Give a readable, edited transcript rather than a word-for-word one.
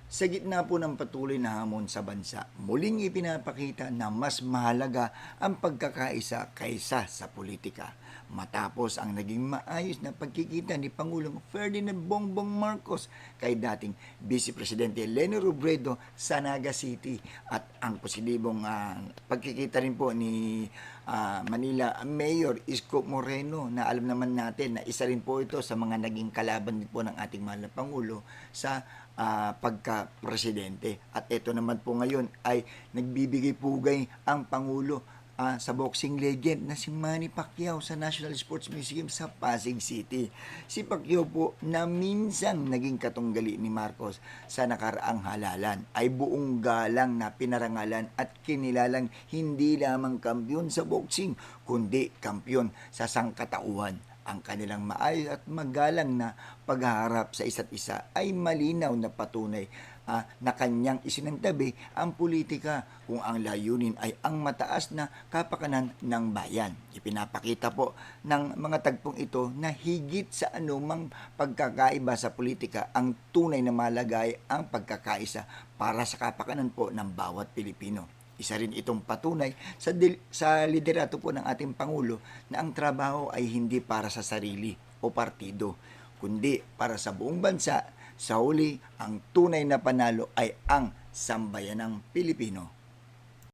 Sa gitna po ng patuloy na hamon sa bansa, muling ipinapakita na mas mahalaga ang pagkakaisa kaysa sa politika. Matapos ang naging maayos na pagkikita ni Pangulong Ferdinand Bongbong Marcos kay dating Vice Presidente Leni Robredo sa Naga City at ang posibleng pagkikita rin po ni Manila Mayor Isko Moreno na alam naman natin na isa rin po ito sa mga naging kalaban din po ng ating mahal na Pangulo sa pagka-presidente. At ito naman po ngayon ay nagbibigay pugay ang Pangulo sa boxing legend na si Manny Pacquiao sa National Sports Museum sa Pasig City. Si Pacquiao po na minsang naging katunggali ni Marcos sa nakaraang halalan ay buong galang na pinarangalan at kinilalang hindi lamang kampiyon sa boxing kundi kampiyon sa sangkatauhan. Ang kanilang maayos at magalang na paghaharap sa isa't isa ay malinaw na patunay na kanyang isinantabi ang politika kung ang layunin ay ang mataas na kapakanan ng bayan. Ipinapakita po ng mga tagpong ito na higit sa anumang pagkakaiba sa politika, ang tunay na malagay ang pagkakaisa para sa kapakanan po ng bawat Pilipino. Isa rin itong patunay sa liderato po ng ating Pangulo na ang trabaho ay hindi para sa sarili o partido, kundi para sa buong bansa. Sa huli, ang tunay na panalo ay ang sambayanang Pilipino.